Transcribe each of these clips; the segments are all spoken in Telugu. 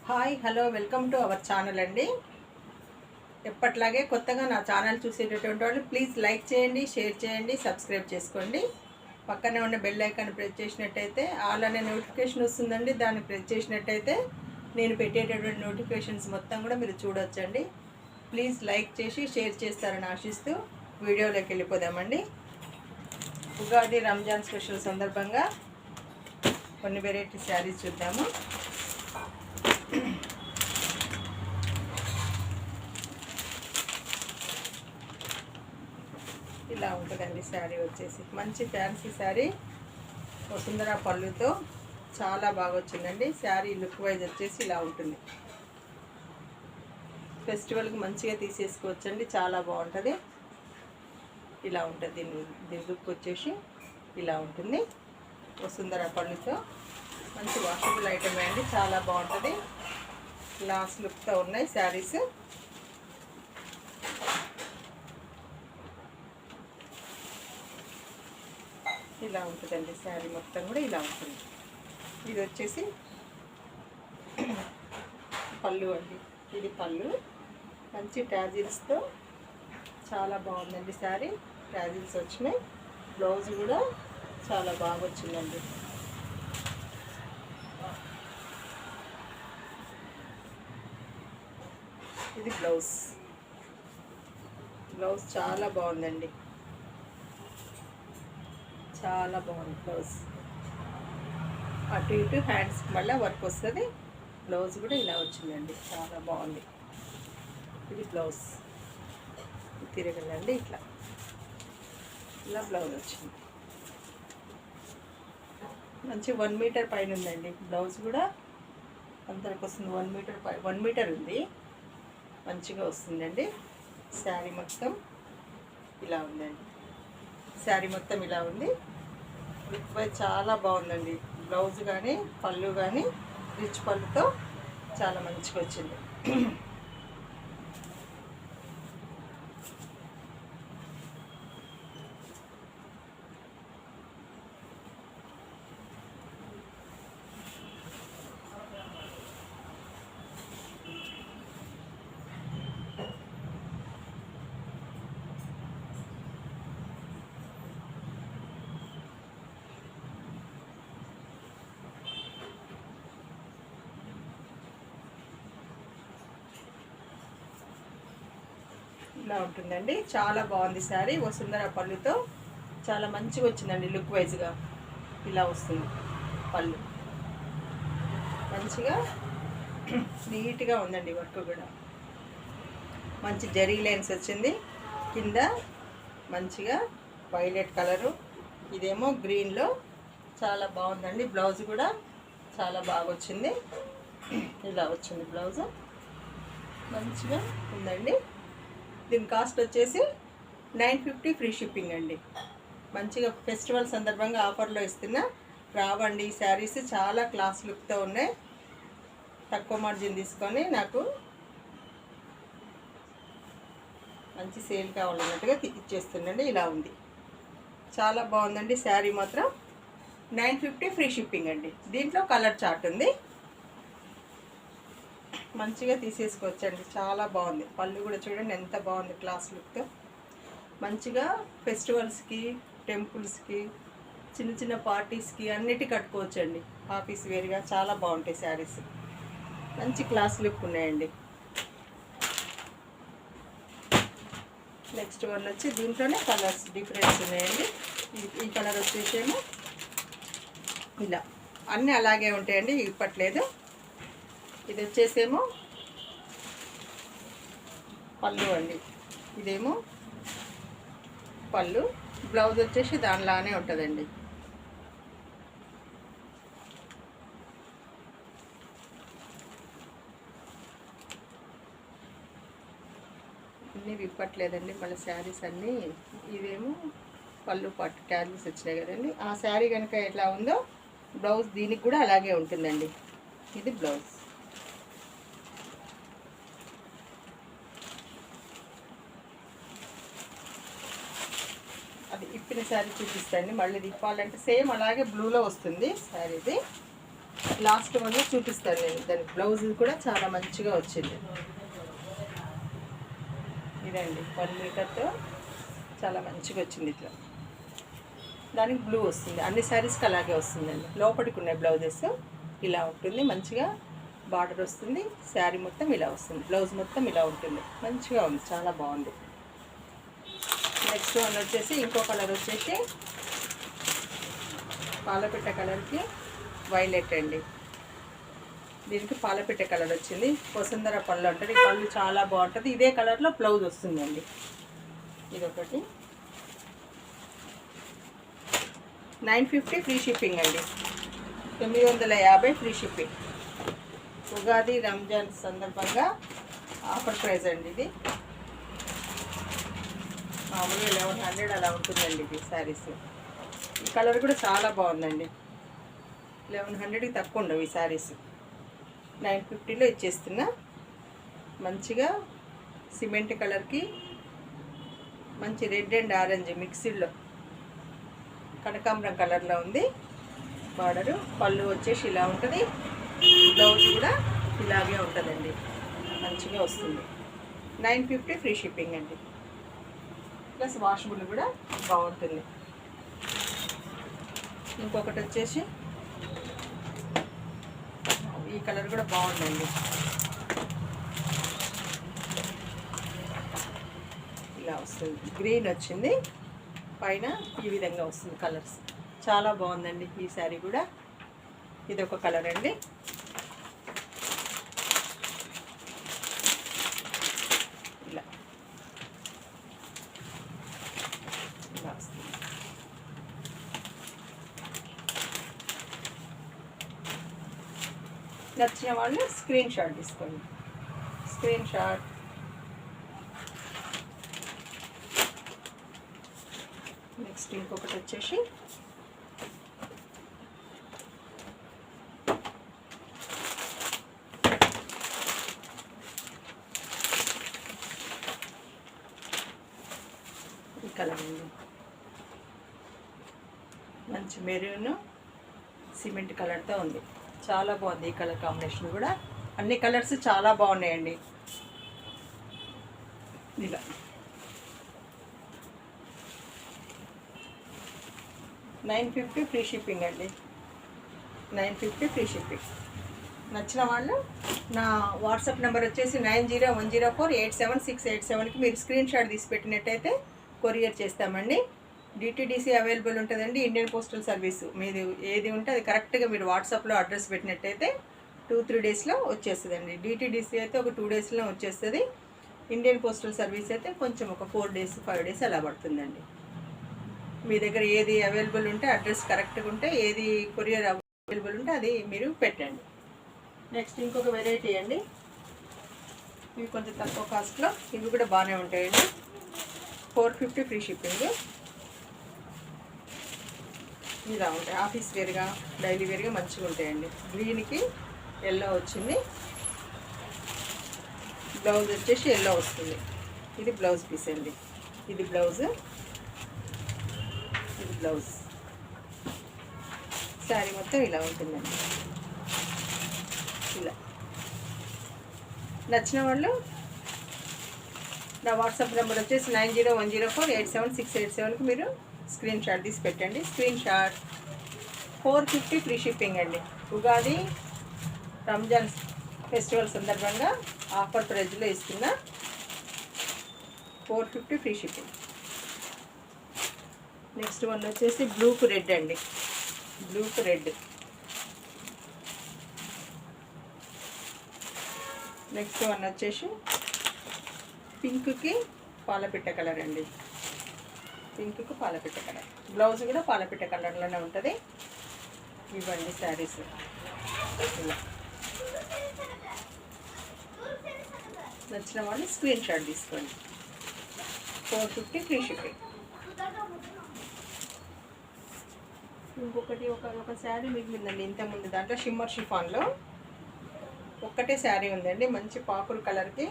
Hi hello welcome to our channel అండి. ఎప్పట్లాగే కొత్తగా నా ఛానల్ చూసేటటువంటి వాళ్ళు ప్లీజ్ లైక్ చేయండి, షేర్ చేయండి, సబ్స్క్రైబ్ చేసుకోండి. పక్కనే ఉన్న బెల్ ఐకాన్ ప్రెస్ చేసినట్టయితే ఆల్ అనే నోటిఫికేషన్ వస్తుందండి. దాన్ని ప్రెస్ చేసినట్టయితే నేను పెట్టేటటువంటి నోటిఫికేషన్స్ మొత్తం కూడా మీరు చూడొచ్చండి. ప్లీజ్ లైక్ చేసి షేర్ చేస్తారని ఆశిస్తూ వీడియోలోకి వెళ్ళిపోదామండి. ఉగాది రంజాన్ స్పెషల్ సందర్భంగా కొన్ని వెరైటీ శారీస్ చూద్దాము. ఇలా ఉంటుందండి శారీ వచ్చేసి. మంచి ఫ్యాన్సీ శారీ వసుంధర పళ్ళుతో చాలా బాగా వచ్చిందండి. శారీ లుక్ వైజ్ వచ్చేసి ఇలా ఉంటుంది. ఫెస్టివల్కి మంచిగా తీసేసుకోవచ్చండి, చాలా బాగుంటుంది. ఇలా ఉంటుంది దీని లుక్ వచ్చేసి ఇలా ఉంటుంది. వసుంధర పళ్ళుతో మంచి వాషబుల్ ఐటమే అండి, చాలా బాగుంటుంది. గ్లాస్ లుక్తో ఉన్నాయి శారీస్. ఇలా ఉంటుందండి శారీ మొత్తం కూడా ఇలా ఉంటుంది. ఇది వచ్చేసి పళ్ళు అండి. ఇది పళ్ళు మంచి ట్యాజిల్స్తో చాలా బాగుందండి శారీ. ట్యాజిల్స్ వచ్చినాయి. బ్లౌజ్ కూడా చాలా బాగా వచ్చిందండి. ఇది బ్లౌజ్ చాలా బాగుందండి, చాలా బాగుంది. బ్లౌజ్ అటు ఇటు హ్యాండ్స్ మళ్ళీ వర్క్ వస్తుంది. బ్లౌజ్ కూడా ఇలా వచ్చిందండి, చాలా బాగుంది. ఇది బ్లౌజ్ తిరగలండి, ఇలా బ్లౌజ్ వచ్చింది. మంచి 1 మీటర్ పైన ఉందండి. బ్లౌజ్ కూడా అంతరికి వస్తుంది. 1 మీటర్ ఉంది, మంచిగా వస్తుందండి. శారీ మొత్తం ఇలా ఉందండి. శారీ మొత్తం ఇలా ఉంది. లుక్ వైజ్ చాలా బాగుందండి. బ్లౌజ్ కానీ పళ్ళు కానీ రిచ్ పళ్ళుతో చాలా మంచిగా వచ్చింది. ఇలా ఉంటుందండి, చాలా బాగుంది శారీ. వసుంధర పళ్ళుతో చాలా మంచిగా వచ్చిందండి. లుక్ వైజ్గా ఇలా వస్తుంది. పళ్ళు మంచిగా నీట్గా ఉందండి. వర్క్ కూడా మంచి జరీ లైన్స్ వచ్చింది. కింద మంచిగా వైలెట్ కలరు, ఇదేమో గ్రీన్లో చాలా బాగుందండి. బ్లౌజ్ కూడా చాలా బాగా వచ్చింది. ఇలా వచ్చింది బ్లౌజ్, మంచిగా ఉందండి. దీని కాస్ట్ వచ్చేసి 950 ఫ్రీ షిప్పింగ్ అండి. మంచిగా ఫెస్టివల్ సందర్భంగా ఆఫర్లో ఇస్తున్నా. రావండి. ఈ శారీస్ చాలా క్లాస్ లుక్తో ఉన్నాయి. తక్కువ మార్జిన్ తీసుకొని నాకు మంచి సేల్ కావాలన్నట్టుగా ఇచ్చేస్తుండండి. ఇలా ఉంది, చాలా బాగుందండి. శారీ మాత్రం 950 ఫ్రీ షిప్పింగ్ అండి. దీంట్లో కలర్ చార్ట్ ఉంది, మంచిగా తీసేసుకోవచ్చండి. చాలా బాగుంది. పళ్ళు కూడా చూడండి ఎంత బాగుంది, క్లాస్ లుక్తో. మంచిగా ఫెస్టివల్స్కి, టెంపుల్స్కి, చిన్న చిన్న పార్టీస్కి అన్నిటి కట్టుకోవచ్చండి. ఆఫీస్ వేర్గా చాలా బాగుంటాయి శారీస్. మంచి క్లాస్ లుక్ ఉన్నాయండి. నెక్స్ట్ వన్ వచ్చి దీంట్లోనే కలర్స్ డిఫరెన్స్ ఉన్నాయండి. ఈ కలర్ వచ్చేసేమో ఇలా అన్నీ అలాగే ఉంటాయండి, ఇప్పట్లేదు. ఇది వచ్చేసేమో పళ్ళు అండి. ఇదేమో పళ్ళు, బ్లౌజ్ వచ్చేసి దానిలానే ఉంటుందండి. అన్నీ విప్పట్లేదండి మళ్ళీ శారీస్ అన్నీ. ఇవేమో పళ్ళు పట్టు ట్యాగ్స్ వచ్చినాయి కదండి. ఆ శారీ కనుక ఎట్లా ఉందో బ్లౌజ్ దీనికి కూడా అలాగే ఉంటుందండి. ఇది బ్లౌజ్. అది ఇప్పిన శారీ చూపిస్తాండి. మళ్ళీ తిప్పాలంటే సేమ్ అలాగే బ్లూలో వస్తుంది శారీది. లాస్ట్ వన్ చూపిస్తాను నేను. దాని బ్లౌజ్ కూడా చాలా మంచిగా వచ్చింది. ఇదండి 1 మీటర్తో చాలా మంచిగా వచ్చింది. ఇట్లా దానికి బ్లూ వస్తుంది. అన్ని శారీస్కి అలాగే వస్తుందండి. లోపలికి ఉన్న బ్లౌజెస్ ఇలా ఉంటుంది. మంచిగా బార్డర్ వస్తుంది. శారీ మొత్తం ఇలా వస్తుంది. బ్లౌజ్ మొత్తం ఇలా ఉంటుంది. మంచిగా ఉంది, చాలా బాగుంది. నెక్స్ట్ వన్ వచ్చేసి ఇంకో కలర్ వచ్చేసి పాలపిట్ట కలర్కి వైలెట్ అండి. దీనికి పాలపిట్ట కలర్ వచ్చింది. వసుంధర పళ్ళు ఉంటుంది. పళ్ళు చాలా బాగుంటుంది. ఇదే కలర్లో బ్లౌజ్ వస్తుందండి. ఇదొకటి 950 ఫ్రీ షిప్పింగ్ అండి. 950 ఫ్రీ షిప్పింగ్. ఉగాది రంజాన్ సందర్భంగా ఆఫర్ ప్రైస్ అండి. ఇది మామూలుగా 1100 అలా ఉంటుందండి ఇది శారీస్. ఈ కలర్ కూడా చాలా బాగుందండి. 1100కి తక్కువ ఉండవు ఈ శారీస్. 950లో ఇచ్చేస్తున్నా. మంచిగా సిమెంట్ కలర్కి మంచి రెడ్ అండ్ ఆరెంజ్ మిక్స్డ్లో కనకాంబరం కలర్లో ఉంది బార్డరు. పళ్ళు వచ్చేసి ఇలా ఉంటుంది. బ్లౌజ్ కూడా ఇలాగే ఉంటుందండి. మంచిగా వస్తుంది. 950 ఫ్రీ షిప్పింగ్ అండి. ప్లస్ వాషబుల్ కూడా బాగుంటుంది. ఇంకొకటి వచ్చేసి ఈ కలర్ కూడా బాగుందండి. ఇలా వస్తుంది. గ్రీన్ వచ్చింది. పైన ఈ విధంగా వస్తుంది కలర్స్. చాలా బాగుందండి ఈ శారీ కూడా. ఇది ఒక కలర్ అండి. ఇలా ఇలా వస్తుంది. నచ్చిన వాళ్ళు స్క్రీన్ షాట్ తీసుకోండి. Screen shot. నెక్స్ట్ ఇంకొకటి వచ్చేసి ఈ కలర్ అండి. మంచి మెరూన్ సిమెంట్ కలర్తో ఉంది. చాలా బాగుంది ఈ కలర్ కాంబినేషన్ కూడా. అన్ని కలర్స్ చాలా బాగున్నాయండి. ఇలా 950 ఫ్రీ షిప్పింగ్ అండి. 950 ఫ్రీ షిప్పింగ్. నచ్చిన వాళ్ళు నా వాట్సాప్ నెంబర్ వచ్చేసి 9010487687కి మీరు స్క్రీన్ షాట్ తీసి పెట్టినట్టయితే కొరియర్ చేస్తామండి. డిటీడీసీ అవైలబుల్ ఉంటుందండి. ఇండియన్ పోస్టల్ సర్వీసు మీది ఏది ఉంటే అది కరెక్ట్గా మీరు వాట్సాప్లో అడ్రస్ పెట్టినట్టయితే 2-3 డేస్లో వచ్చేస్తుందండి. డిటీడీసీ అయితే ఒక 2 డేస్లో వచ్చేస్తుంది. ఇండియన్ పోస్టల్ సర్వీస్ అయితే కొంచెం ఒక 4 డేస్ 5 డేస్ అలా పడుతుందండి. మీ దగ్గర ఏది అవైలబుల్ ఉంటే అడ్రస్ కరెక్ట్గా ఉంటే ఏది కొరియర్ అవైలబుల్ ఉంటే అది మీరు పెట్టండి. నెక్స్ట్ ఇంకొక వెరైటీ అండి. ఇవి కొంచెం తక్కువ కాస్ట్లో, ఇవి కూడా బాగానే ఉంటాయండి. 450 ఫ్రీ షిప్పింగ్. ఇలా ఉంటాయి. ఆఫీస్ వేర్గా డైలీ వేర్గా మంచిగా ఉంటాయండి. గ్రీన్కి ఎల్లో వచ్చింది. బ్లౌజ్ వచ్చేసి ఎల్లో వస్తుంది. ఇది బ్లౌజ్ పీస్ అండి. ఇది బ్లౌజ్, ఇది బ్లౌజ్. శారీ మొత్తం ఇలా ఉంటుందండి. ఇలా నచ్చిన వాళ్ళు నా వాట్సాప్ నెంబర్ వచ్చేసి 9010487687కి మీరు స్క్రీన్ షాట్ తీసి పెట్టండి. Screen shot. 450 ఫ్రీ షిప్పింగ్ అండి. ఉగాది రంజాన్ ఫెస్టివల్ సందర్భంగా ఆఫర్ ప్రైజ్లో ఇస్తున్నా. 450 ఫ్రీ షిప్పింగ్. నెక్స్ట్ వన్ వచ్చేసి బ్లూకు రెడ్ అండి. బ్లూకు రెడ్. నెక్స్ట్ వన్ వచ్చేసి పింక్కి పాలపిట్ట కలర్ అండి. పింక్కి పాలపిట్ట కలర్. బ్లౌజ్ కూడా పాలపిట్ట కలర్లోనే ఉంటుంది. ఇవ్వండి శారీస్. ఇలా నచ్చిన వాళ్ళు స్క్రీన్ షాట్ తీసుకోండి. 450 ఫ్రీ షిప్పింగ్. ఇంకొకటి ఒక శారీ మిగిలిందండి ఇంతకుముందు. దాంట్లో షిమ్మర్ షిఫాన్లో ఒక్కటే శారీ ఉందండి. మంచి పాకురు కలర్కి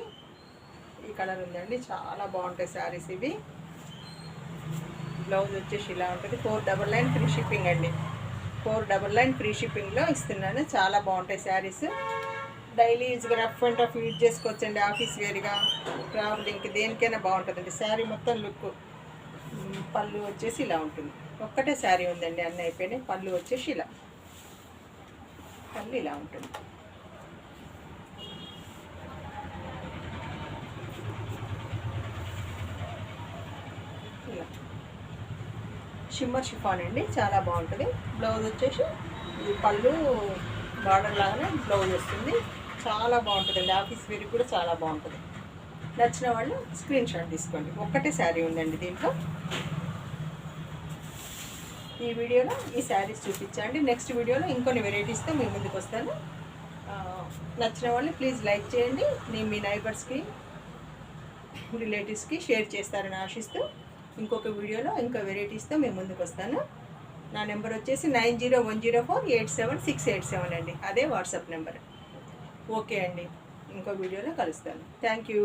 ఈ కలర్ ఉందండి. చాలా బాగుంటాయి శారీస్ ఇవి. బ్లౌజ్ వచ్చేసి ఇలా ఉంటుంది. 499 ఫ్రీ షిప్పింగ్ అండి. 499 ఫ్రీ షిప్పింగ్లో ఇస్తున్నాను. చాలా బాగుంటాయి శారీస్. డైలీ యూజ్గా రఫ్ అండ్ టఫ్ యూజ్ చేసుకోవచ్చండి. ఆఫీస్ వేర్గా, ట్రావెలింగ్కి, దేనికైనా బాగుంటుందండి. శారీ మొత్తం లుక్. పళ్ళు వచ్చేసి ఇలా ఉంటుంది. ఒక్కటే శారీ ఉందండి, అన్నీ అయిపోయినాయి. పళ్ళు వచ్చేసి ఇలా, పళ్ళు ఇలా ఉంటుంది. ఇలా షిమ్మర్ షిఫాన్ అండి, చాలా బాగుంటుంది. బ్లౌజ్ వచ్చేసి ఈ పళ్ళు బార్డర్ లాగానే బ్లౌజ్ వస్తుంది. చాలా బాగుంటుందండి. ఆఫీస్ వేర్ కూడా చాలా బాగుంటుంది. నచ్చిన వాళ్ళు స్క్రీన్ షాట్ తీసుకోండి. ఒక్కటే శారీ ఉందండి దీంట్లో. ఈ వీడియోలో ఈ శారీస్ చూపించండి. నెక్స్ట్ వీడియోలో ఇంకొన్ని వెరైటీస్తో మీ ముందుకు వస్తాను. నచ్చిన వాళ్ళు ప్లీజ్ లైక్ చేయండి. నేను మీ నైబర్స్కి, రిలేటివ్స్కి షేర్ చేస్తారని ఆశిస్తూ ఇంకొక వీడియోలో ఇంకో వెరైటీస్తో మీ ముందుకు వస్తాను. నా నెంబర్ వచ్చేసి 9010487687 అండి. అదే వాట్సాప్ నెంబర్. ఓకే అండి, ఇంకో వీడియోలో కలుస్తాను. Thank you.